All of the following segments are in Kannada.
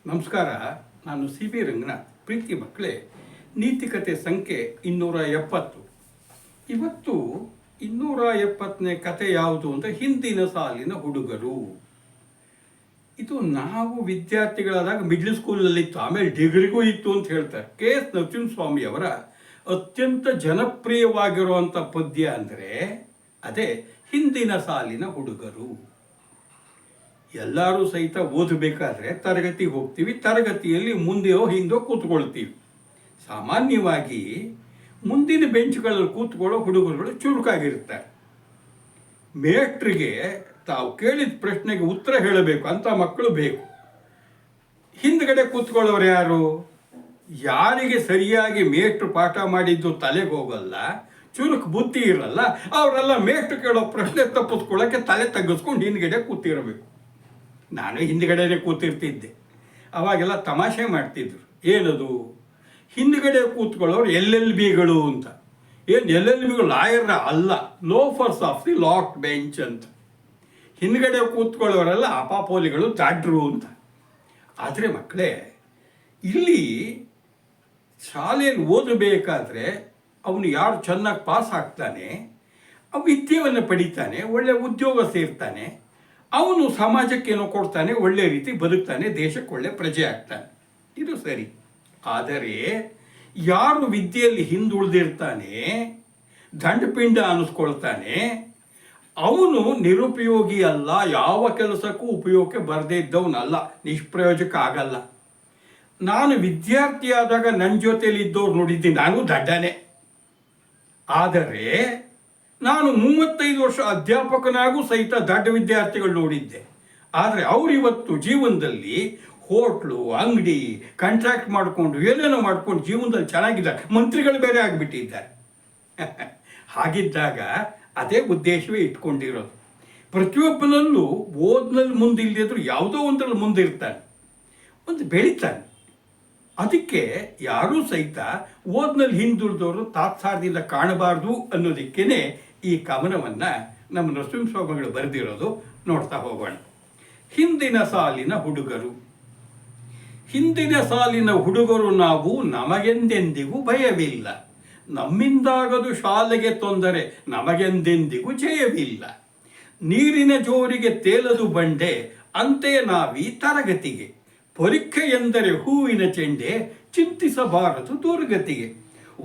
ನಮಸ್ಕಾರ. ನಾನು ಸಿ ಬಿ ರಂಗನಾಥ್. ಪ್ರೀತಿ ಮಕ್ಕಳೇ, ನೀತಿಕತೆ ಸಂಖ್ಯೆ 270. ಇವತ್ತು 270ನೇ ಕತೆ ಯಾವುದು ಅಂತ ಹಿಂದಿನ ಸಾಲಿನ ಹುಡುಗರು. ಇದು ನಾವು ವಿದ್ಯಾರ್ಥಿಗಳಾದಾಗ ಮಿಡ್ಲ್ ಸ್ಕೂಲಲ್ಲಿತ್ತು, ಆಮೇಲೆ ಡಿಗ್ರಿಗೂ ಇತ್ತು ಅಂತ ಹೇಳ್ತಾರೆ. ಕೆ ಎಸ್ ನರಸಿಂಹಸ್ವಾಮಿ ಅವರ ಅತ್ಯಂತ ಜನಪ್ರಿಯವಾಗಿರುವಂಥ ಪದ್ಯ ಅಂದರೆ ಅದೇ ಹಿಂದಿನ ಸಾಲಿನ ಹುಡುಗರು. ಎಲ್ಲರೂ ಸಹಿತ ಓದಬೇಕಾದ್ರೆ ತರಗತಿಗೆ ಹೋಗ್ತೀವಿ, ತರಗತಿಯಲ್ಲಿ ಮುಂದೆಯೋ ಹಿಂದೋ ಕೂತ್ಕೊಳ್ತೀವಿ. ಸಾಮಾನ್ಯವಾಗಿ ಮುಂದಿನ ಬೆಂಚ್ಗಳಲ್ಲಿ ಕೂತ್ಕೊಳ್ಳೋ ಹುಡುಗರುಗಳು ಚುರುಕಾಗಿರ್ತಾರೆ. ಮೇಷ್ಟ್ರಿಗೆ ತಾವು ಕೇಳಿದ ಪ್ರಶ್ನೆಗೆ ಉತ್ತರ ಹೇಳಬೇಕು ಅಂತ ಮಕ್ಕಳು ಬೇಕು. ಹಿಂದ್ಗಡೆ ಕೂತ್ಕೊಳ್ಳೋರು ಯಾರು? ಯಾರಿಗೆ ಸರಿಯಾಗಿ ಮೇಷ್ಟ್ರು ಪಾಠ ಮಾಡಿದ್ದು ತಲೆಗೆ ಹೋಗಲ್ಲ, ಚುರುಕು ಬುದ್ಧಿ ಇರಲ್ಲ, ಅವರೆಲ್ಲ ಮೇಷ್ಟ್ರು ಕೇಳೋ ಪ್ರಶ್ನೆ ತಪ್ಪಿಸ್ಕೊಳ್ಳೋಕ್ಕೆ ತಲೆ ತಗ್ಗಿಸ್ಕೊಂಡು ಹಿಂದ್ಗಡೆ ಕೂತಿರಬೇಕು. ನಾನು ಹಿಂದ್ಗಡೆನೇ ಕೂತಿರ್ತಿದ್ದೆ. ಅವಾಗೆಲ್ಲ ತಮಾಷೆ ಮಾಡ್ತಿದ್ರು. ಏನದು? ಹಿಂದ್ಗಡೆ ಕೂತ್ಕೊಳ್ಳೋರು LLBಗಳು ಅಂತ. ಏನು LLBಗಳು? ಲಾಯರ್ ಅಲ್ಲ, loafers of the locked bench ಅಂತ. ಹಿಂದ್ಗಡೆ ಕೂತ್ಕೊಳ್ಳೋರೆಲ್ಲ ಅಪಾಪೋಲಿಗಳು, ಜಾಡ್ರು ಅಂತ. ಆದರೆ ಮಕ್ಕಳೇ, ಇಲ್ಲಿ ಶಾಲೆಯಲ್ಲಿ ಓದಬೇಕಾದ್ರೆ ಅವನು ಯಾರು ಚೆನ್ನಾಗಿ ಪಾಸ್ ಆಗ್ತಾನೆ, ವಿದ್ಯೆಯನ್ನು ಪಡಿತಾನೆ, ಒಳ್ಳೆ ಉದ್ಯೋಗ ಸೇರ್ತಾನೆ, ಅವನು ಸಮಾಜಕ್ಕೇನೋ ಕೊಡ್ತಾನೆ, ಒಳ್ಳೆ ರೀತಿ ಬದುಕ್ತಾನೆ, ದೇಶಕ್ಕೆ ಒಳ್ಳೆ ಪ್ರಜೆ ಆಗ್ತಾನೆ. ಇದು ಸರಿ. ಆದರೆ ಯಾರು ವಿದ್ಯೆಯಲ್ಲಿ ಹಿಂದುಳಿದಿರ್ತಾನೆ, ದಂಡಪಿಂಡ ಅನ್ನಿಸ್ಕೊಳ್ತಾನೆ, ಅವನು ನಿರುಪಯೋಗಿ ಅಲ್ಲ, ಯಾವ ಕೆಲಸಕ್ಕೂ ಉಪಯೋಗಕ್ಕೆ ಬರದೇ ಇದ್ದವನಲ್ಲ, ನಿಷ್ಪ್ರಯೋಜಕ ಆಗಲ್ಲ. ನಾನು ವಿದ್ಯಾರ್ಥಿಯಾದಾಗ ನನ್ನ ಜೊತೆಯಲ್ಲಿ ಇದ್ದವ್ರು ನೋಡಿದ್ದೀನಿ, ನಾನು ದಡ್ಡನೇ. ಆದರೆ ನಾನು 35 ವರ್ಷ ಅಧ್ಯಾಪಕನಾಗೂ ಸಹಿತ ದಡ್ಡ ವಿದ್ಯಾರ್ಥಿಗಳು ನೋಡಿದ್ದೆ. ಆದರೆ ಅವರಿವತ್ತು ಜೀವನದಲ್ಲಿ ಹೋಟ್ಲು, ಅಂಗಡಿ, ಕಾಂಟ್ರಾಕ್ಟ್ ಮಾಡಿಕೊಂಡು ಏನೇನೋ ಮಾಡ್ಕೊಂಡು ಜೀವನದಲ್ಲಿ ಚೆನ್ನಾಗಿದ್ದಾರೆ, ಮಂತ್ರಿಗಳು ಬೇರೆ ಆಗಿಬಿಟ್ಟಿದ್ದಾರೆ. ಹಾಗಿದ್ದಾಗ ಅದೇ ಉದ್ದೇಶವೇ ಇಟ್ಕೊಂಡಿರೋದು. ಪ್ರತಿಯೊಬ್ಬನಲ್ಲೂ ಓದಿನಲ್ಲಿ ಮುಂದಿಲ್ಲದಿದ್ರು ಯಾವುದೋ ಒಂದರಲ್ಲಿ ಮುಂದಿರ್ತಾನೆ, ಒಂದು ಬೆಳೀತಾನೆ. ಅದಕ್ಕೆ ಯಾರೂ ಸಹಿತ ಓದಿನಲ್ಲಿ ಹಿಂದುಳಿದವರು ತಾತ್ಸಾರದಿಂದ ಕಾಣಬಾರ್ದು ಅನ್ನೋದಕ್ಕೇ ಈ ಕವನವನ್ನು ನಮ್ಮ ನರಸಿಂಹಸ್ವಾಮಿಗಳು ಬರೆದಿರೋದು. ನೋಡ್ತಾ ಹೋಗೋಣ. ಹಿಂದಿನ ಸಾಲಿನ ಹುಡುಗರು. ಹಿಂದಿನ ಸಾಲಿನ ಹುಡುಗರು ನಾವು, ನಮಗೆಂದೆಂದಿಗೂ ಭಯವಿಲ್ಲ. ನಮ್ಮಿಂದಾಗದು ಶಾಲೆಗೆ ತೊಂದರೆ, ನಮಗೆಂದೆಂದಿಗೂ ಜಯವಿಲ್ಲ. ನೀರಿನ ಜೋರಿಗೆ ತೇಲದು ಬಂಡೆ, ಅಂತೆ ನಾವೀ ತರಗತಿಗೆ. ಪರೀಕ್ಷೆ ಎಂದರೆ ಹೂವಿನ ಚೆಂಡೆ, ಚಿಂತಿಸಬಾರದು ದುರ್ಗತಿಗೆ.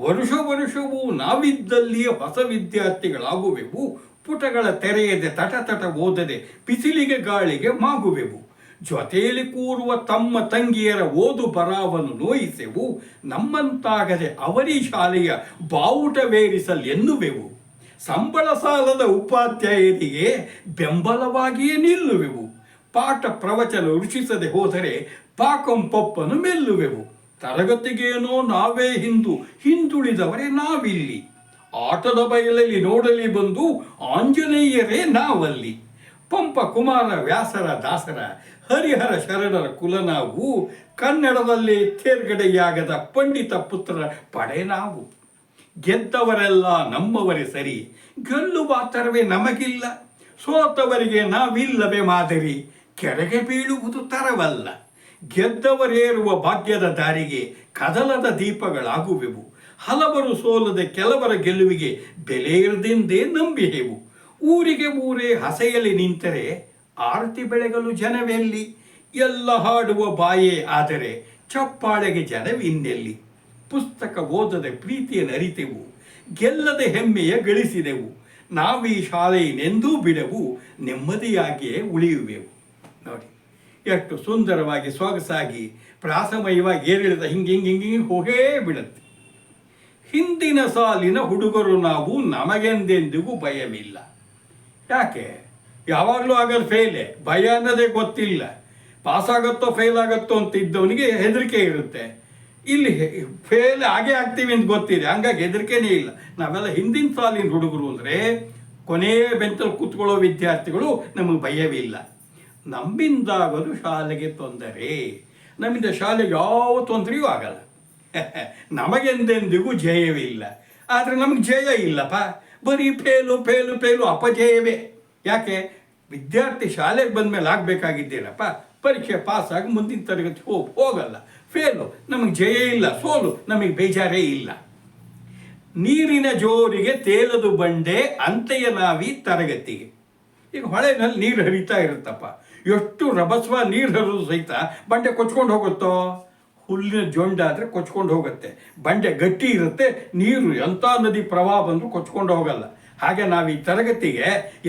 ವರುಷವೂ ನಾವಿದ್ದಲ್ಲಿಯೇ ಹೊಸ ವಿದ್ಯಾರ್ಥಿಗಳಾಗುವೆವು. ಪುಟಗಳ ತೆರೆಯದೆ ತಟ ಓದದೆ ಬಿಸಿಲಿಗೆ ಗಾಳಿಗೆ ಮಾಗುವೆವು. ಜೊತೆಯಲ್ಲಿ ಕೂರುವ ತಮ್ಮ ತಂಗಿಯರ ಓದು ಬರಾವನ್ನು ನೋಯಿಸೆವು. ನಮ್ಮಂತಾಗದೆ ಅವರಿ ಶಾಲೆಯ ಬಾವುಟವೇರಿಸಲೆನ್ನುವೆವು. ಸಂಬಳ ಸಾಲದ ಉಪಾಧ್ಯಾಯರಿಗೆ ಬೆಂಬಲವಾಗಿಯೇ ನಿಲ್ಲುವೆವು. ಪಾಠ ಪ್ರವಚನ ರುಚಿಸದೆ ಹೋದರೆ ಪಾಕಂಪಪ್ಪನು ಮೆಲ್ಲುವೆವು. ತರಗತಿಗೇನೋ ನಾವೇ ಹಿಂದುಳಿದವರೇ ನಾವಿಲ್ಲಿ. ಆಟದ ಬಯಲಲ್ಲಿ ನೋಡಲಿ ಬಂದು ಆಂಜನೇಯರೇ ನಾವಲ್ಲಿ. ಪಂಪ ಕುಮಾರ ವ್ಯಾಸರ ದಾಸರ ಹರಿಹರ ಶರಣರ ಕುಲ ನಾವು. ಕನ್ನಡದಲ್ಲಿ ತೇರ್ಗಡೆಯಾಗದ ಪಂಡಿತ ಪುತ್ರರ ಪಡೆ ನಾವು. ಗೆದ್ದವರೆಲ್ಲ ನಮ್ಮವರೇ ಸರಿ, ಗೆಲ್ಲುವ ತರವೇ ನಮಗಿಲ್ಲ. ಸೋತವರಿಗೆ ನಾವಿಲ್ಲವೇ ಮಾದರಿ, ಕೆರೆಗೆ ಬೀಳುವುದು ತರವಲ್ಲ. ಗೆದ್ದವರೇರುವ ಭಾಗ್ಯದ ದಾರಿಗೆ ಕದಲದ ದೀಪಗಳಾಗುವೆವು. ಹಲವರು ಸೋಲದೆ ಕೆಲವರ ಗೆಲುವಿಗೆ ಬೆಲೆ ಇರದಿಂದೇ ನಂಬಿಹೆವು. ಊರಿಗೆ ಊರೇ ಹಸೆಯಲ್ಲಿ ನಿಂತರೆ ಆರತಿ ಬೆಳಗಲು ಜನವೆಲ್ಲಿ. ಎಲ್ಲ ಹಾಡುವ ಬಾಯೇ ಆದರೆ ಚಪ್ಪಾಳೆಗೆ ಜನವಿನ್ನೆಲ್ಲಿ. ಪುಸ್ತಕ ಓದದೆ ಪ್ರೀತಿಯನ್ನು ಅರಿತೆವು, ಗೆಲ್ಲದೆ ಹೆಮ್ಮೆಯ ಗಳಿಸಿದೆವು. ನಾವೀ ಶಾಲೆಯನ್ನೆಂದೂ ಬಿಡೆವು, ನೆಮ್ಮದಿಯಾಗಿಯೇ ಉಳಿಯುವೆವು. ನೋಡಿ ಎಷ್ಟು ಸುಂದರವಾಗಿ ಸೊಗಸಾಗಿ ಪ್ರಾಸಮಯವಾಗಿ ಏರಿಳಿದ ಹಿಂಗೆ ಹೋಗೇ ಬಿಡುತ್ತೆ. ಹಿಂದಿನ ಸಾಲಿನ ಹುಡುಗರು ನಾವು, ನಮಗೆಂದೆಂದಿಗೂ ಭಯವಿಲ್ಲ. ಯಾಕೆ? ಯಾವಾಗಲೂ ಆಗೋದು ಫೇಲೇ, ಭಯ ಅನ್ನೋದೇ ಗೊತ್ತಿಲ್ಲ. ಪಾಸಾಗತ್ತೋ ಫೇಲ್ ಆಗುತ್ತೋ ಅಂತ ಇದ್ದವನಿಗೆ ಹೆದರಿಕೆ ಇರುತ್ತೆ. ಇಲ್ಲಿ ಫೇಲ್ ಆಗೇ ಆಗ್ತೀವಿ ಅಂತ ಗೊತ್ತಿದೆ, ಹಂಗಾಗಿ ಹೆದರಿಕೆನೇ ಇಲ್ಲ. ನಾವೆಲ್ಲ ಹಿಂದಿನ ಸಾಲಿನ ಹುಡುಗರು ಅಂದರೆ ಕೊನೆಯ ಬೆಂಚಲ್ಲಿ ಕೂತ್ಕೊಳ್ಳೋ ವಿದ್ಯಾರ್ಥಿಗಳು, ನಮಗೆ ಭಯವಿಲ್ಲ. ನಮ್ಮಿಂದಾಗದು ಶಾಲೆಗೆ ತೊಂದರೆ, ನಮ್ಮಿಂದ ಶಾಲೆಗೆ ಯಾವ ತೊಂದರೆಯೂ ಆಗಲ್ಲ. ನಮಗೆಂದೆಂದಿಗೂ ಜಯವಿಲ್ಲ. ಆದರೆ ನಮಗೆ ಜಯ ಇಲ್ಲಪ್ಪ, ಬರೀ ಫೇಲು ಅಪಜಯವೇ. ಯಾಕೆ? ವಿದ್ಯಾರ್ಥಿ ಶಾಲೆಗೆ ಬಂದ ಮೇಲೆ ಆಗಬೇಕಾಗಿದ್ದೇನಪ್ಪ ಪರೀಕ್ಷೆ ಪಾಸಾಗಿ ಮುಂದಿನ ತರಗತಿ ಹೋಗಲ್ಲ, ಫೇಲು, ನಮಗೆ ಜಯ ಇಲ್ಲ, ಸೋಲು ನಮಗೆ ಬೇಜಾರೇ ಇಲ್ಲ. ನೀರಿನ ಜೋರಿಗೆ ತೇಲದು ಬಂಡೆ ಅಂತೆಯ ನಾವಿ ತರಗತಿಗೆ. ಈಗ ಹೊಳೆನಲ್ಲಿ ನೀರು ಹರಿತಾ ಇರುತ್ತಪ್ಪ, ಎಷ್ಟು ರಭಸ್ವ ನೀರು ಹರಿದು ಸಹಿತ ಬಂಡೆ ಕೊಚ್ಕೊಂಡು ಹೋಗುತ್ತೋ? ಹುಲ್ಲಿನ ಜೊಂಡಾದರೆ ಕೊಚ್ಕೊಂಡು ಹೋಗುತ್ತೆ, ಬಂಡೆ ಗಟ್ಟಿ ಇರುತ್ತೆ, ನೀರು ಎಂಥ ನದಿ ಪ್ರವಾಹ ಬಂದರೂ ಕೊಚ್ಕೊಂಡು ಹೋಗಲ್ಲ. ಹಾಗೆ ನಾವು ಈ ತರಗತಿಗೆ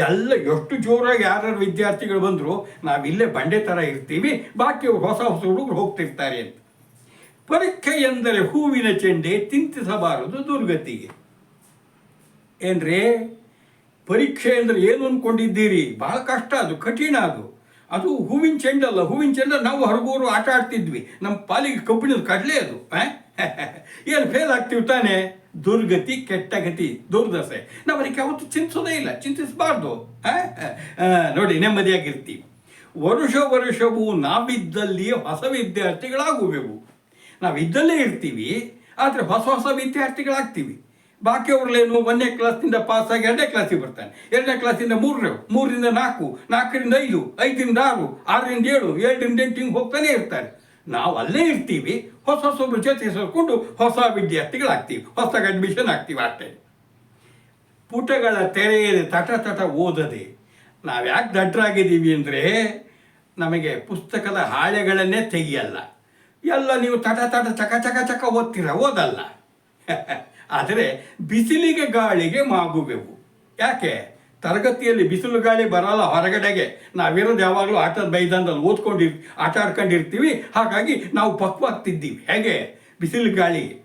ಎಲ್ಲ ಎಷ್ಟು ಜೋರಾಗಿ ಯಾರ್ಯಾರು ವಿದ್ಯಾರ್ಥಿಗಳು ಬಂದರೂ ನಾವಿಲ್ಲೇ ಬಂಡೆ ಥರ ಇರ್ತೀವಿ, ಬಾಕಿ ಹೊಸ ಹೊಸ ಹುಡುಗರು ಹೋಗ್ತಿರ್ತಾರೆ ಅಂತ. ಪರೀಕ್ಷೆ ಎಂದರೆ ಹೂವಿನ ಚೆಂಡೆ ಚಿಂತಿಸಬಾರದು ದುರ್ಗತಿಗೆ. ಏನ್ರಿ ಪರೀಕ್ಷೆ ಅಂದರೆ ಏನು ಅಂದ್ಕೊಂಡಿದ್ದೀರಿ? ಬಹಳ ಕಷ್ಟ, ಅದು ಕಠಿಣ, ಅದು ಹೂವಿನ ಚೆಂಡಲ್ಲ. ಹೂವಿನ ಚೆಂಡ ನಾವು ಹೊರಗೋರು ಆಟ ಆಡ್ತಿದ್ವಿ, ನಮ್ಮ ಪಾಲಿಗೆ ಕಬ್ಬಿಣದ ಕಡಲೆ ಅದು. ಏನು ಫೇಲ್ ಆಗ್ತೀವಿ ತಾನೆ? ದುರ್ಗತಿ, ಕೆಟ್ಟ ಗತಿ, ದುರ್ದಶೆ. ನಾವು ಅದಕ್ಕೆ ಯಾವತ್ತೂ ಚಿಂತಿಸೋದೇ ಇಲ್ಲ, ಚಿಂತಿಸಬಾರ್ದು. ನೋಡಿ, ನೆಮ್ಮದಿಯಾಗಿರ್ತೀವಿ. ವರುಷವೂ ನಾವಿದ್ದಲ್ಲಿಯೇ ಹೊಸ ವಿದ್ಯಾರ್ಥಿಗಳಾಗುವೆವು. ನಾವಿದ್ದಲ್ಲೇ ಇರ್ತೀವಿ, ಆದರೆ ಹೊಸ ಹೊಸ ವಿದ್ಯಾರ್ಥಿಗಳಾಗ್ತೀವಿ. ಬಾಕಿಯವ್ರಲ್ಲೇನು 1ನೇ ಕ್ಲಾಸ್ನಿಂದ ಪಾಸಾಗಿ 2ನೇ ಕ್ಲಾಸಿಗೆ ಬರ್ತಾನೆ, 2ನೇ ಕ್ಲಾಸಿಂದ 3ನೇ, 3ರಿಂದ 4, 4ರಿಂದ 5, 5ರಿಂದ 6, 6ರಿಂದ 7, 7ರಿಂದ 8 ಹಿಂಗೆ ಹೋಗ್ತಾನೆ ಇರ್ತಾರೆ. ನಾವು ಅಲ್ಲೇ ಇರ್ತೀವಿ, ಹೊಸ ಹೊಸೊಬ್ರು ಜೊತೆ ಸೇರಿಕೊಂಡು ಹೊಸ ವಿದ್ಯಾರ್ಥಿಗಳಾಗ್ತೀವಿ, ಹೊಸದಾಗಿ ಅಡ್ಮಿಷನ್ ಆಗ್ತೀವಿ ಅಷ್ಟೇ. ಪುಟಗಳ ತೆರೆಯದೆ ತಟ ಓದದೆ ನಾವು ಯಾಕೆ ದಡ್ಡರಾಗಿದ್ದೀವಿ ಅಂದರೆ ನಮಗೆ ಪುಸ್ತಕದ ಹಾಳೆಗಳನ್ನೇ ತೆಗಿಯಲ್ಲ. ಎಲ್ಲ ನೀವು ತಟ ಚಕ ಓದಲ್ಲ. ಆದರೆ ಬಿಸಿಲಿಗೆ ಗಾಳಿಗೆ ಮಾಗುವೆವು. ಯಾಕೆ? ತರಗತಿಯಲ್ಲಿ ಬಿಸಿಲು ಗಾಳಿ ಬರಲ್ಲ ಹೊರಗಡೆಗೆ, ನಾವಿರೋದು ಯಾವಾಗಲೂ ಆಟದ ಮೈದಾನದಲ್ಲಿ ಆಟ ಆಡ್ಕೊಂಡಿರ್ತೀವಿ. ಹಾಗಾಗಿ ನಾವು ಪಕ್ವಾಗ್ತಿದ್ದೀವಿ. ಹೇಗೆ? ಬಿಸಿಲು ಗಾಳಿಗೆ.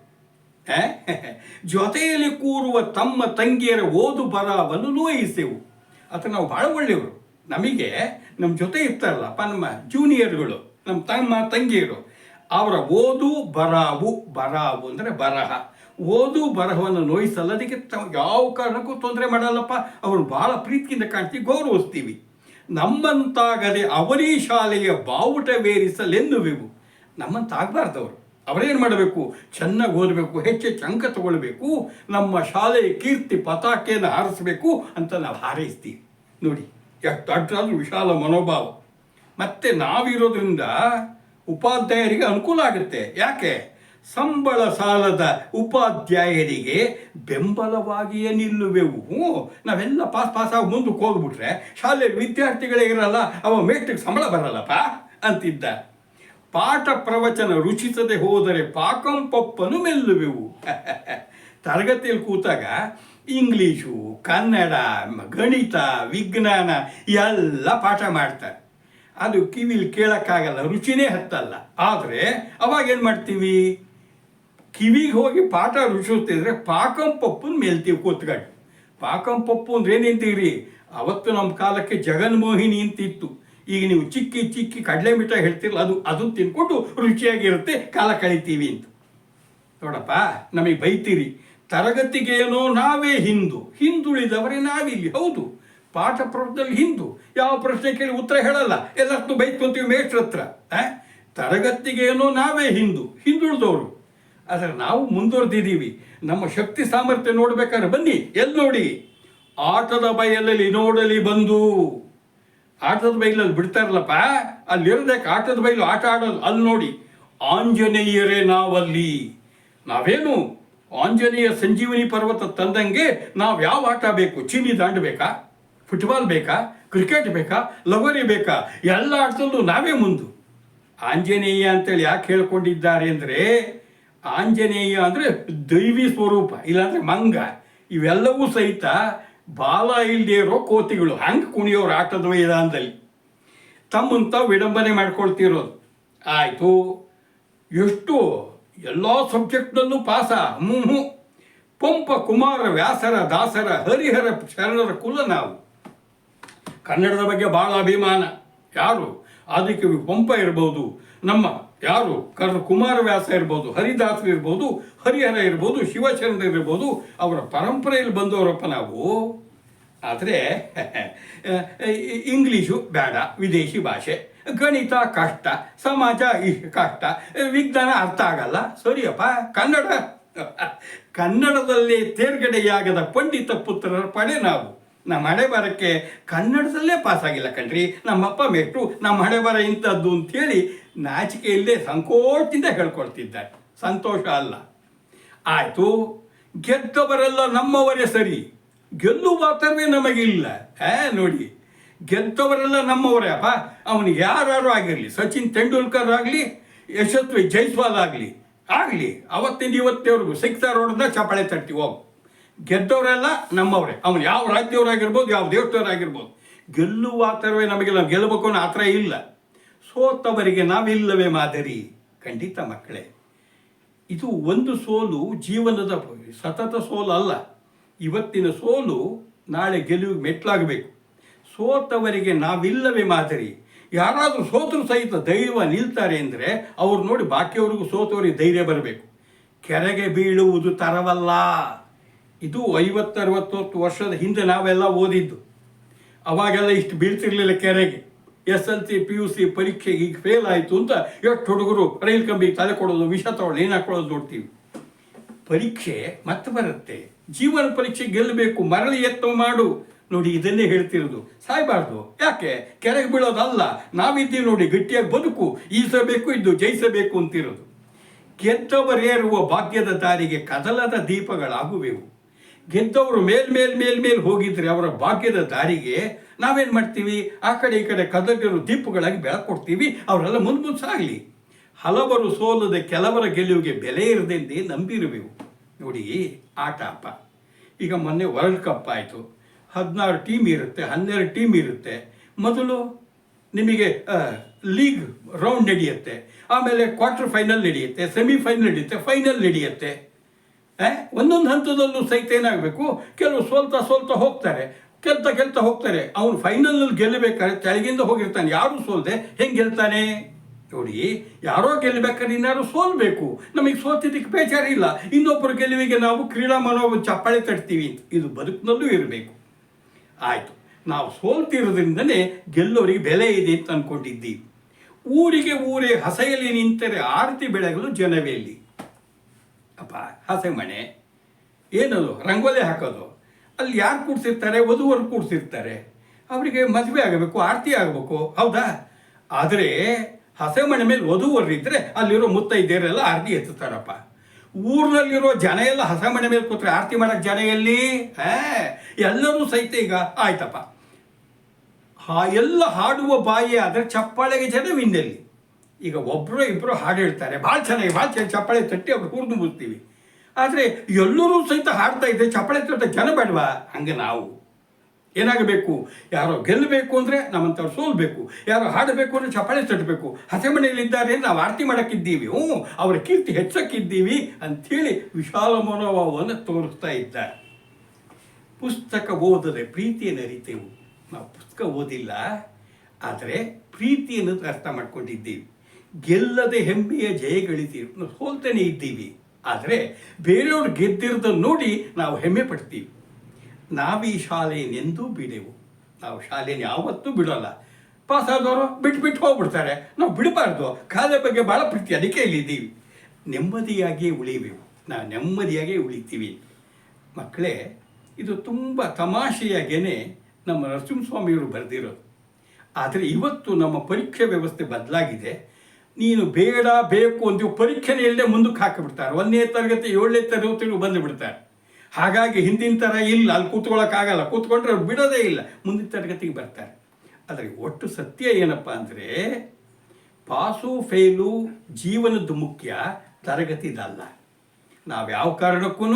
ಜೊತೆಯಲ್ಲಿ ಕೂರುವ ತಮ್ಮ ತಂಗಿಯರ ಓದು ಬರಹವನ್ನು ನೋಯಿಸೆವು. ಅಥವಾ ನಾವು ಭಾಳ ಒಳ್ಳೆಯವರು, ನಮಗೆ ನಮ್ಮ ಜೊತೆ ಇರ್ತಾರಲ್ಲಪ್ಪ ನಮ್ಮ ಜೂನಿಯರ್ಗಳು, ನಮ್ಮ ತಮ್ಮ ತಂಗಿಯರು, ಅವರ ಓದು ಬರಹವು ಅಂದರೆ ಬರಹ, ಓದು ಬರಹವನ್ನು ನೋಯಿಸಲ್ಲ. ಅದಕ್ಕೆ ಯಾವ ಕಾರಣಕ್ಕೂ ತೊಂದರೆ ಮಾಡಲ್ಲಪ್ಪ. ಅವರು ಭಾಳ ಪ್ರೀತಿಯಿಂದ ಕಾಣ್ತೀವಿ, ಗೌರವಿಸ್ತೀವಿ. ನಮ್ಮಂತಾಗದೆ ಅವರೀ ಶಾಲೆಯ ಬಾವುಟವೇರಿಸಲೆನ್ನುವೆವು. ನಮ್ಮಂತಾಗಬಾರ್ದವರು. ಅವರೇನು ಮಾಡಬೇಕು? ಚೆನ್ನಾಗಿ ಓದಬೇಕು, ಹೆಚ್ಚೆಚ್ಚು ಅಂಕ ತಗೊಳ್ಬೇಕು, ನಮ್ಮ ಶಾಲೆಯ ಕೀರ್ತಿ ಪತಾಕೆಯನ್ನು ಹಾರಿಸಬೇಕು ಅಂತ ನಾವು ಹಾರೈಸ್ತೀವಿ. ನೋಡಿ ಎಷ್ಟು ಅಡ್ರಾದ್ರೂ ವಿಶಾಲ ಮನೋಭಾವ. ಮತ್ತು ನಾವಿರೋದ್ರಿಂದ ಉಪಾಧ್ಯಾಯರಿಗೆ ಅನುಕೂಲ ಆಗುತ್ತೆ. ಯಾಕೆ? ಸಂಬಳ ಸಾಲದ ಉಪಾಧ್ಯಾಯರಿಗೆ ಬೆಂಬಲವಾಗಿಯೇ ನಿಲ್ಲುವೆವು. ನಾವೆಲ್ಲ ಪಾಸಾಗಿ ಮುಂದಕ್ಕೆ ಹೋಗ್ಬಿಟ್ರೆ ಶಾಲೆಯಲ್ಲಿ ವಿದ್ಯಾರ್ಥಿಗಳೇ ಇರಲ್ಲ, ಅವ ಮೇಷ್ಟ್ರಿಗೆ ಸಂಬಳ ಬರಲ್ಲಪ್ಪ ಅಂತಿದ್ದ. ಪಾಠ ಪ್ರವಚನ ರುಚಿಸದೆ ಹೋದರೆ ಪಾಕಂ ಪಪ್ಪನು ಮೆಲ್ಲುವೆವು. ತರಗತಿಯಲ್ಲಿ ಕೂತಾಗ ಇಂಗ್ಲೀಷು, ಕನ್ನಡ, ಗಣಿತ, ವಿಜ್ಞಾನ ಎಲ್ಲ ಪಾಠ ಮಾಡ್ತಾರೆ. ಅದು ಕಿವಿಲಿ ಕೇಳೋಕ್ಕಾಗಲ್ಲ, ರುಚಿನೇ ಹತ್ತಲ್ಲ. ಆದರೆ ಅವಾಗ ಏನು ಮಾಡ್ತೀವಿ? ಕಿವಿಗೆ ಹೋಗಿ ಪಾಠ ರುಚಿಸ್ತಿದ್ರೆ ಪಾಕಂ ಪಪ್ಪನ ಮೇಲ್ತೀವಿ ಕೂತ್ಕೊಂಡು. ಪಾಕಂ ಪಪ್ಪು ಅಂದ್ರೆ ಏನಿಂತೀರಿ? ಅವತ್ತು ನಮ್ಮ ಕಾಲಕ್ಕೆ ಜಗನ್ಮೋಹಿನಿ ಅಂತಿತ್ತು. ಈಗ ನೀವು ಚಿಕ್ಕಿ ಕಡಲೆ ಮಿಠಾಯಿ ಹೇಳ್ತಿರಲ್ಲ, ಅದು ತಿನ್ಕೊಂಡು ರುಚಿಯಾಗಿರುತ್ತೆ, ಕಾಲ ಕಳಿತೀವಿ ಅಂತ. ನೋಡಪ್ಪ, ನಮಗೆ ಬೈತೀರಿ, ತರಗತಿಗೇನೋ ನಾವೇ ಹಿಂದುಳಿದವರೇ ನಾವಿಲ್ಲಿ. ಹೌದು, ಪಾಠ ಪ್ರಶ್ನೆಯಲ್ಲಿ ಹಿಂದು. ಯಾವ ಪ್ರಶ್ನೆ ಕೇಳಿ ಉತ್ತರ ಹೇಳಲ್ಲ, ಎಲ್ಲರದ್ದು ಬೈತ್ಕೊಂತೀವಿ ಮೇಷ್ಟ್ರ ಹತ್ರ. ತರಗತಿಗೇನೋ ನಾವೇ ಹಿಂದುಳಿದವರು. ಆದರೆ ನಾವು ಮುಂದುವರೆದಿದ್ದೀವಿ. ನಮ್ಮ ಶಕ್ತಿ ಸಾಮರ್ಥ್ಯ ನೋಡ್ಬೇಕಾದ್ರೆ ಬನ್ನಿ, ಎಲ್ಲಿ ನೋಡಿ? ಆಟದ ಬಯಲಲ್ಲಿ ನೋಡಲಿ ಬಂದು. ಆಟದ ಬಯಲಲ್ಲಿ ಬಿಡ್ತಾರಲ್ಲಪ್ಪ, ಅಲ್ಲಿರೋದಕ್ಕೆ ಆಟದ ಬಯಲು ಆಟ ಆಡೋದು, ಅಲ್ಲಿ ನೋಡಿ. ಆಂಜನೇಯರೇ ನಾವಲ್ಲಿ. ನಾವೇನು ಆಂಜನೇಯ ಸಂಜೀವನಿ ಪರ್ವತ ತಂದಂಗೆ ನಾವು ಯಾವ ಆಟ ಬೇಕು? ಚಿನ್ನಿ ದಾಂಡು ಬೇಕಾ? ಫುಟ್ಬಾಲ್ ಬೇಕಾ? ಕ್ರಿಕೆಟ್ ಬೇಕಾ? ಲಗೋರಿ ಬೇಕಾ? ಎಲ್ಲ ಆಟದಲ್ಲೂ ನಾವೇ ಮುಂದು. ಆಂಜನೇಯ ಅಂತೇಳಿ ಯಾಕೆ ಹೇಳ್ಕೊಂಡಿದ್ದಾರೆ ಅಂದರೆ, ಆಂಜನೇಯ ಅಂದರೆ ದೈವಿ ಸ್ವರೂಪ, ಇಲ್ಲಾಂದರೆ ಮಂಗ. ಇವೆಲ್ಲವೂ ಸಹಿತ ಬಾಲ ಇಲ್ಲದೆ ಇರೋ ಕೋತಿಗಳು. ಹಂಗೆ ಕುಣಿಯೋರು ಆಟದ ಮೈದಾನದಲ್ಲಿ ತಮ್ಮಂತ ವಿಡಂಬನೆ ಮಾಡ್ಕೊಳ್ತಿರೋದು. ಆಯಿತು, ಎಷ್ಟು ಎಲ್ಲ ಸಬ್ಜೆಕ್ಟ್ನಲ್ಲೂ ಪಾಸ. ಪಂಪ, ಕುಮಾರ, ವ್ಯಾಸರ, ದಾಸರ, ಹರಿಹರ ಶರಣರ ಕುಲ ನಾವು. ಕನ್ನಡದ ಬಗ್ಗೆ ಭಾಳ ಅಭಿಮಾನ. ಯಾರು? ಆದಿಕವಿ ಪಂಪ ಇರ್ಬೋದು, ನಮ್ಮ ಯಾರು ಕುಮಾರವ್ಯಾಸ ಇರ್ಬೋದು, ಹರಿದಾಸರು ಇರ್ಬೋದು, ಹರಿಹರ ಇರ್ಬೋದು, ಶಿವಶರಣರು ಇರ್ಬೋದು, ಅವರ ಪರಂಪರೆಯಲ್ಲಿ ಬಂದವರಪ್ಪ ನಾವು. ಆದರೆ ಇಂಗ್ಲೀಷು ಬೇಡ, ವಿದೇಶಿ ಭಾಷೆ, ಗಣಿತ ಕಷ್ಟ, ಸಮಾಜ ಕಷ್ಟ, ವಿಜ್ಞಾನ ಅರ್ಥ ಆಗಲ್ಲ. ಸರಿಯಪ್ಪ, ಕನ್ನಡದಲ್ಲಿ ತೇರ್ಗಡೆಯಾಗದ ಪಂಡಿತ ಪುತ್ರರ ಪಡೆ ನಾವು. ನಮ್ಮ ಹಣೆ ಬರಕ್ಕೆ ಕನ್ನಡದಲ್ಲೇ ಪಾಸಾಗಿಲ್ಲ ಕಣ್ರಿ, ನಮ್ಮಪ್ಪ ಮೇಟ್ರು ನಮ್ಮ ಹಣೆ ಬರ ಇಂಥದ್ದು ಅಂಥೇಳಿ ನಾಚಿಕೆಯಲ್ಲೇ ಸಂಕೋಚದಿಂದ ಹೇಳ್ಕೊಳ್ತಿದ್ದಾರೆ. ಸಂತೋಷ ಅಲ್ಲ. ಆಯಿತು, ಗೆದ್ದವರೆಲ್ಲ ನಮ್ಮವರೇ ಸರಿ, ಗೆಲ್ಲುವ ಪಾತ್ರವೇ ನಮಗಿಲ್ಲ. ನೋಡಿ, ಗೆದ್ದವರೆಲ್ಲ ನಮ್ಮವರೇ ಅಪ್ಪ. ಅವನಿಗೆ ಯಾರು ಆಗಿರಲಿ, ಸಚಿನ್ ತೆಂಡೂಲ್ಕರ್ ಆಗಲಿ, ಯಶಸ್ವಿ ಜೈಸ್ವಾಲ್ ಆಗಲಿ ಅವತ್ತಿಂದ ಇವತ್ತೇವ್ರಿಗೂ ಸಿಕ್ಸರ್ ಹೊಡೆದ ಚಪ್ಪಾಳೆ ತಟ್ತೀವಿ. ಹೋಗು, ಗೆದ್ದವರೆಲ್ಲ ನಮ್ಮವರೇ. ಅವನು ಯಾವ ರಾಜ್ಯದವರಾಗಿರ್ಬೋದು, ಯಾವ ದೇಶದವರಾಗಿರ್ಬೋದು. ಗೆಲ್ಲುವ ಆತರವೇ ನಮಗಿಲ್ಲ, ಗೆಲ್ಲಬೇಕು ಅನ್ನೋ ಆತರ ಇಲ್ಲ. ಸೋತವರಿಗೆ ನಾವಿಲ್ಲವೇ ಮಾದರಿ? ಖಂಡಿತ ಮಕ್ಕಳೇ, ಇದು ಒಂದು ಸೋಲು ಜೀವನದ ಸತತ ಸೋಲು ಅಲ್ಲ. ಇವತ್ತಿನ ಸೋಲು ನಾಳೆ ಗೆಲುವಿಗೆ ಮೆಟ್ಲಾಗಬೇಕು. ಸೋತವರಿಗೆ ನಾವಿಲ್ಲವೇ ಮಾದರಿ? ಯಾರಾದರೂ ಸೋತರು ಸಹಿತ ಧೈರ್ಯ ನಿಲ್ತಾರೆ ಅಂದರೆ ಅವ್ರು ನೋಡಿ ಬಾಕಿಯವ್ರಿಗೂ ಸೋತವರಿಗೆ ಧೈರ್ಯ ಬರಬೇಕು. ಕೆರೆಗೆ ಬೀಳುವುದು ತರವಲ್ಲ. ಇದು 50-60 ವರ್ಷದ ಹಿಂದೆ ನಾವೆಲ್ಲ ಓದಿದ್ದು. ಅವಾಗೆಲ್ಲ ಇಷ್ಟು ಬೀಳ್ತಿರ್ಲಿಲ್ಲ ಕೆರೆಗೆ. SLC PUC ಪರೀಕ್ಷೆಗೆ ಈಗ ಫೇಲ್ ಆಯಿತು ಅಂತ ಎಷ್ಟು ಹುಡುಗರು ರೈಲ್ ಕಂಬಿಗೆ ತಲೆ ಕೊಡೋದು, ವಿಷ ತಗೊಳ್ಳೋದು, ಏನು ಹಾಕೊಳ್ಳೋದು ನೋಡ್ತೀವಿ. ಪರೀಕ್ಷೆ ಮತ್ತೆ ಬರುತ್ತೆ. ಜೀವನ ಪರೀಕ್ಷೆ ಗೆಲ್ಲಬೇಕು, ಮರಳಿ ಯತ್ನ ಮಾಡು. ನೋಡಿ, ಇದನ್ನೇ ಹೇಳ್ತಿರೋದು. ಸಾಯಬಾರ್ದು. ಯಾಕೆ? ಕೆರೆಗೆ ಬೀಳೋದಲ್ಲ. ನಾವಿದ್ದೀವಿ ನೋಡಿ, ಗಟ್ಟಿಯಾಗಿ ಬದುಕು, ಈಸಬೇಕು, ಇದ್ದು ಜಯಿಸಬೇಕು ಅಂತಿರೋದು. ಗೆದ್ದವರೇರುವ ಭಾಗ್ಯದ ದಾರಿಗೆ ಕದಲದ ದೀಪಗಳಾಗುವೆವು. ಗೆದ್ದವರು ಮೇಲ್ ಹೋಗಿದ್ರೆ ಅವರ ಭಾಗ್ಯದ ದಾರಿಗೆ ನಾವೇನು ಮಾಡ್ತೀವಿ? ಆ ಕಡೆ ಈ ಕಡೆ ಕದಲಿರೋ ದೀಪಗಳಾಗಿ ಬೆಳಕೊಡ್ತೀವಿ. ಅವರೆಲ್ಲ ಮುಂದೆ ಸಾಗಲಿ. ಹಲವರು ಸೋಲದೆ ಕೆಲವರ ಗೆಲುವಿಗೆ ಬೆಲೆ ಇರದೆಂದೇ ನಂಬಿರುವೆವು. ನೋಡಿ, ಆಟ ಅಪ್ಪ. ಈಗ ಮೊನ್ನೆ ವರ್ಲ್ಡ್ ಕಪ್ ಆಯಿತು. 16 ಟೀಮ್ ಇರುತ್ತೆ, 12 ಟೀಮ್ ಇರುತ್ತೆ. ಮೊದಲು ನಿಮಗೆ ಲೀಗ್ ರೌಂಡ್ ನಡೆಯುತ್ತೆ, ಆಮೇಲೆ ಕ್ವಾರ್ಟರ್ ಫೈನಲ್ ನಡೆಯುತ್ತೆ, ಸೆಮಿಫೈನಲ್ ನಡೆಯುತ್ತೆ, ಫೈನಲ್ ನಡೆಯುತ್ತೆ. ಒಂದೊಂದು ಹಂತದಲ್ಲೂ ಸಹಿತ ಏನಾಗಬೇಕು, ಕೆಲವು ಸೋಲ್ತಾ ಹೋಗ್ತಾರೆ, ಗೆಲ್ತಾ ಹೋಗ್ತಾರೆ. ಅವನು ಫೈನಲ್ನಲ್ಲಿ ಗೆಲ್ಲಬೇಕಾದ್ರೆ ಕೆಳಗಿಂದ ಹೋಗಿರ್ತಾನೆ. ಯಾರು ಸೋಲ್ದೆ ಹೆಂಗೆ ಗೆಲ್ತಾನೆ? ನೋಡಿ, ಯಾರೋ ಗೆಲ್ಲಬೇಕಾದ್ರೆ ಇನ್ನಾರು ಸೋಲ್ಬೇಕು. ನಮಗೆ ಸೋತಿದ್ದಕ್ಕೆ ಬೇಜಾರಿಲ್ಲ. ಇನ್ನೊಬ್ಬರು ಗೆಲುವಿಗೆ ನಾವು ಕ್ರೀಡಾ ಮನೋಭಾವ ಚಪ್ಪಾಳೆ ತಟ್ತೀವಿ. ಇದು ಬದುಕಿನಲ್ಲೂ ಇರಬೇಕು. ಆಯಿತು, ನಾವು ಸೋಲ್ತಿರೋದ್ರಿಂದನೇ ಗೆಲ್ಲೋರಿಗೆ ಬೆಲೆ ಇದೆ ಅಂತ ಅಂದ್ಕೊಂಡಿದ್ದೀವಿ. ಊರೇ ಹಸೆಯಲ್ಲಿ ನಿಂತರೆ ಆರತಿ ಬೆಳಗಲು ಜನವೇಲಿ. ಅಪ್ಪ, ಹಸೆ ಮನೆ ಏನದು? ರಂಗೋಲಿ ಹಾಕೋದು. ಅಲ್ಲಿ ಯಾರು ಕೂಡ್ಸಿರ್ತಾರೆ? ವಧುವರು ಕೂಡ್ಸಿರ್ತಾರೆ. ಅವರಿಗೆ ಮದುವೆ ಆಗಬೇಕು, ಆರತಿ ಆಗಬೇಕು, ಹೌದಾ? ಆದರೆ ಹಸೆ ಮನೆ ಮೇಲೆ ವಧುವರಿದ್ದರೆ ಅಲ್ಲಿರೋ ಮುತ್ತೈದೆಯರೆಲ್ಲ ಆರತಿ ಎತ್ತುತ್ತಾರಪ್ಪ. ಊರಿನಲ್ಲಿರೋ ಜನ ಎಲ್ಲ ಹಸೆ ಮನೆ ಮೇಲೆ ಕೂತ್ರೆ ಆರತಿ ಮಾಡೋಕ್ಕೆ ಜನ ಎಲ್ಲಿ? ಎಲ್ಲರೂ ಸಹಿತ ಈಗ ಆಯ್ತಪ್ಪ, ಎಲ್ಲ ಹಾಡುವ ಬಾಯಿ ಆದರೆ ಚಪ್ಪಾಳೆಗೆ ಜನವಿನ್ನೆಲ್ಲಿ? ಈಗ ಒಬ್ಬರು ಇಬ್ಬರು ಹಾಡು ಹೇಳ್ತಾರೆ, ಭಾಳ ಚೆನ್ನಾಗಿ ಚಪ್ಪಾಳೆ ತಟ್ಟಿ ಅವ್ರು ಹುರಿದು ಮುಗ್ತೀವಿ. ಆದರೆ ಎಲ್ಲರೂ ಸಹಿತ ಹಾಡ್ತಾ ಇದ್ದರೆ ಚಪ್ಪಾಳೆ ತಟ್ಟ ಜನ ಬೇಡವಾ? ಹಂಗೆ ನಾವು ಏನಾಗಬೇಕು? ಯಾರೋ ಗೆಲ್ಲಬೇಕು ಅಂದರೆ ನಮ್ಮಂಥವ್ರು ಸೋಲ್ಬೇಕು, ಯಾರೋ ಹಾಡಬೇಕು ಅಂದರೆ ಚಪ್ಪಾಳೆ ತಟ್ಟಬೇಕು. ಹಸೆ ಮನೆಯಲ್ಲಿದ್ದಾರೆ ನಾವು ಆರತಿ ಮಾಡೋಕ್ಕಿದ್ದೀವಿ, ಅವರ ಕೀರ್ತಿ ಹೆಚ್ಚಕ್ಕಿದ್ದೀವಿ ಅಂಥೇಳಿ ವಿಶಾಲ ಮನೋಭಾವವನ್ನು ತೋರಿಸ್ತಾ ಇದ್ದಾರೆ. ಪುಸ್ತಕ ಓದದೆ ಪ್ರೀತಿಯನ್ನು ಅರಿತೆವು. ನಾವು ಪುಸ್ತಕ ಓದಿಲ್ಲ, ಆದರೆ ಪ್ರೀತಿಯನ್ನು ಅರ್ಥ ಮಾಡ್ಕೊಂಡಿದ್ದೀವಿ. ಗೆಲ್ಲದೆ ಹೆಮ್ಮೆಯ ಜಯ ಗಳಿತೀವಿ, ನಾವು ಸೋಲ್ತಾನೆ ಇದ್ದೀವಿ. ಆದರೆ ಬೇರೆಯವ್ರು ಗೆದ್ದಿರೋದನ್ನು ನೋಡಿ ನಾವು ಹೆಮ್ಮೆ ಪಡ್ತೀವಿ. ನಾವೀ ಶಾಲೆಯನ್ನೆಂದೂ ಬಿಡೆವು. ನಾವು ಶಾಲೆಯನ್ನು ಯಾವತ್ತೂ ಬಿಡೋಲ್ಲ. ಪಾಸಾದವರು ಬಿಟ್ಟು ಹೋಗ್ಬಿಡ್ತಾರೆ, ನಾವು ಬಿಡಬಾರ್ದು. ಕಾಲೇ ಬಗ್ಗೆ ಭಾಳ ಪ್ರೀತಿ, ಅದಕ್ಕೆ ಇಲ್ಲಿದ್ದೀವಿ. ನೆಮ್ಮದಿಯಾಗಿಯೇ ಉಳಿವೆವು, ನಾವು ನೆಮ್ಮದಿಯಾಗೇ ಉಳಿತೀವಿ. ಮಕ್ಕಳೇ, ಇದು ತುಂಬ ತಮಾಷೆಯಾಗೇ ನಮ್ಮ ನರಸಿಂಹಸ್ವಾಮಿಯವರು ಬರೆದಿರೋದು. ಆದರೆ ಇವತ್ತು ನಮ್ಮ ಪರೀಕ್ಷೆ ವ್ಯವಸ್ಥೆ ಬದಲಾಗಿದೆ. ನೀನು ಬೇಡ ಬೇಕು ಅಂತೀವಿ, ಪರೀಕ್ಷೆನೇ ಇಲ್ಲದೆ ಮುಂದಕ್ಕೆ ಹಾಕಿಬಿಡ್ತಾರೆ. 1ನೇ ತರಗತಿ 7ನೇ ತರಗತಿಗಳು ಬಂದು ಬಿಡ್ತಾರೆ. ಹಾಗಾಗಿ ಹಿಂದಿನ ಥರ ಇಲ್ಲ, ಅಲ್ಲಿ ಕೂತ್ಕೊಳ್ಳೋಕ್ಕಾಗಲ್ಲ, ಕೂತ್ಕೊಂಡ್ರೆ ಅವ್ರು ಬಿಡೋದೇ ಇಲ್ಲ, ಮುಂದಿನ ತರಗತಿಗೆ ಬರ್ತಾರೆ. ಆದರೆ ಒಟ್ಟು ಸತ್ಯ ಏನಪ್ಪ ಅಂದರೆ, ಪಾಸು ಫೇಲು ಜೀವನದ್ದು ಮುಖ್ಯ, ತರಗತಿದಲ್ಲ. ನಾವು ಯಾವ ಕಾರಣಕ್ಕೂ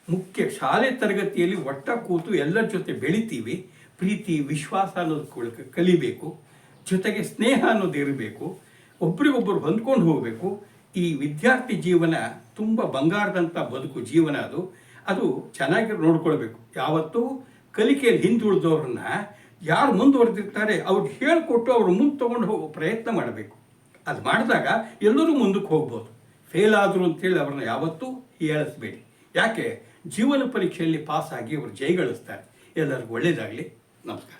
ಮುಖ್ಯ ಶಾಲೆ ತರಗತಿಯಲ್ಲಿ ಒಟ್ಟ ಕೂತು ಎಲ್ಲರ ಜೊತೆ ಬೆಳಿತೀವಿ. ಪ್ರೀತಿ ವಿಶ್ವಾಸ ಅನ್ನೋದು ಕಲಿಬೇಕು, ಜೊತೆಗೆ ಸ್ನೇಹ ಅನ್ನೋದು ಇರಬೇಕು, ಒಬ್ರಿಗೊಬ್ಬರು ಹೊಂದ್ಕೊಂಡು ಹೋಗಬೇಕು. ಈ ವಿದ್ಯಾರ್ಥಿ ಜೀವನ ತುಂಬ ಬಂಗಾರದಂಥ ಬದುಕು ಜೀವನ. ಅದು ಚೆನ್ನಾಗಿ ನೋಡ್ಕೊಳ್ಬೇಕು. ಯಾವತ್ತೂ ಕಲಿಕೆಯಲ್ಲಿ ಹಿಂದುಳಿದವ್ರನ್ನ ಯಾರು ಮುಂದುವರೆದಿರ್ತಾರೆ ಅವ್ರಿಗೆ ಹೇಳಿಕೊಟ್ಟು ಅವ್ರು ಮುಂದೆ ತೊಗೊಂಡು ಹೋಗೋ ಪ್ರಯತ್ನ ಮಾಡಬೇಕು. ಅದು ಮಾಡಿದಾಗ ಎಲ್ಲರೂ ಮುಂದಕ್ಕೆ ಹೋಗ್ಬೋದು. ಫೇಲ್ ಆದರು ಅಂತೇಳಿ ಅವ್ರನ್ನ ಯಾವತ್ತೂ ಹೇಳಿಸ್ಬೇಡಿ. ಯಾಕೆ? ಜೀವನ ಪರೀಕ್ಷೆಯಲ್ಲಿ ಪಾಸಾಗಿ ಅವರು ಜಯಗಳಿಸ್ತಾರೆ. ಎಲ್ಲರಿಗೂ ಒಳ್ಳೆಯದಾಗಲಿ. ನಮಸ್ಕಾರ.